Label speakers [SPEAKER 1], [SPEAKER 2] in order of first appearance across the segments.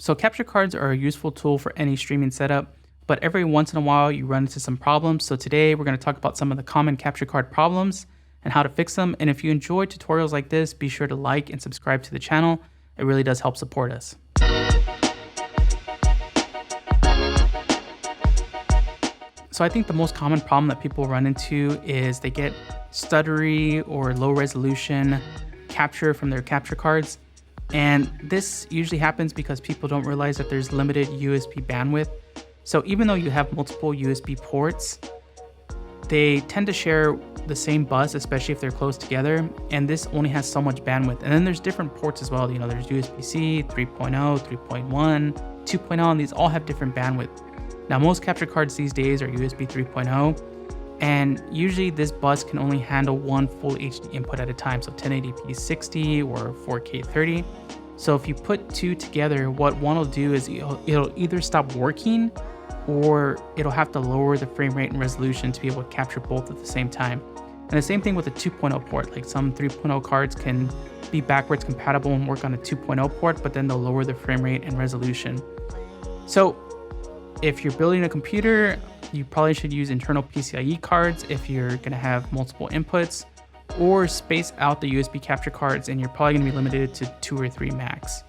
[SPEAKER 1] So capture cards are a useful tool for any streaming setup, but every once in a while you run into some problems. So today we're going to talk about some of the common capture card problems and how to fix them. And if you enjoy tutorials like this, be sure to like and subscribe to the channel. It really does help support us. So I think the most common problem that people run into is they get stuttery or low resolution capture from their capture cards. And this usually happens because people don't realize that there's limited USB bandwidth. So even though you have multiple USB ports, they tend to share the same bus, especially if they're close together. And this only has so much bandwidth. And then there's different ports as well. There's USB-C, 3.0, 3.1, 2.0, and these all have different bandwidth. Now, most capture cards these days are USB 3.0. And usually this bus can only handle one full HD input at a time, so 1080p 60 or 4K 30. So if you put two together, what one will do is it'll either stop working or it'll have to lower the frame rate and resolution to be able to capture both at the same time. And the same thing with a 2.0 port, like some 3.0 cards can be backwards compatible and work on a 2.0 port, but then they'll lower the frame rate and resolution. So if you're building a computer, you probably should use internal PCIe cards if you're going to have multiple inputs, or space out the USB capture cards, and you're probably going to be limited to 2 or 3 max.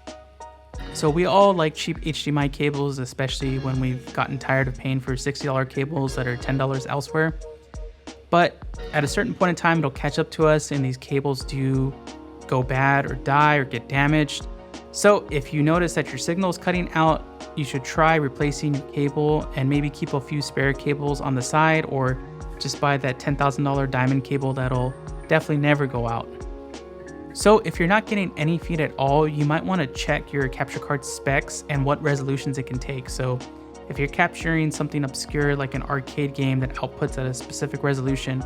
[SPEAKER 1] So we all like cheap HDMI cables, especially when we've gotten tired of paying for $60 cables that are $10 elsewhere. But at a certain point in time, it'll catch up to us and these cables do go bad or die or get damaged. So if you notice that your signal is cutting out, you should try replacing your cable and maybe keep a few spare cables on the side, or just buy that $10,000 diamond cable that'll definitely never go out. So if you're not getting any feed at all, you might want to check your capture card specs and what resolutions it can take. So if you're capturing something obscure like an arcade game that outputs at a specific resolution,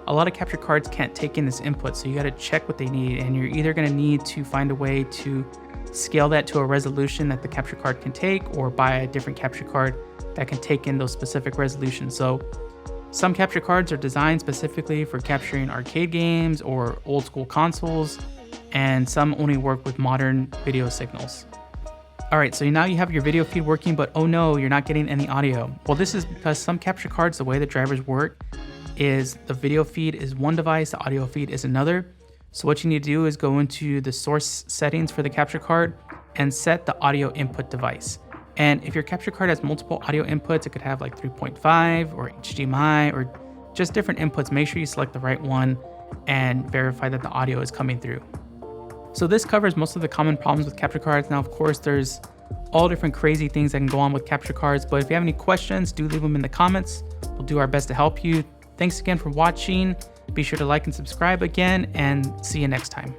[SPEAKER 1] a lot of capture cards can't take in this input, so you got to check what they need, and you're either going to need to find a way to scale that to a resolution that the capture card can take, or buy a different capture card that can take in those specific resolutions. So some capture cards are designed specifically for capturing arcade games or old school consoles, and some only work with modern video signals. All right, so now you have your video feed working, but oh no, you're not getting any audio. Well, this is because some capture cards, the way the drivers work is the video feed is one device, the audio feed is another. So what you need to do is go into the source settings for the capture card and set the audio input device. And if your capture card has multiple audio inputs, it could have like 3.5 or HDMI or just different inputs. Make sure you select the right one and verify that the audio is coming through. So this covers most of the common problems with capture cards. Now, of course, there's all different crazy things that can go on with capture cards, but if you have any questions, do leave them in the comments. We'll do our best to help you. Thanks again for watching. Be sure to like and subscribe again, and see you next time.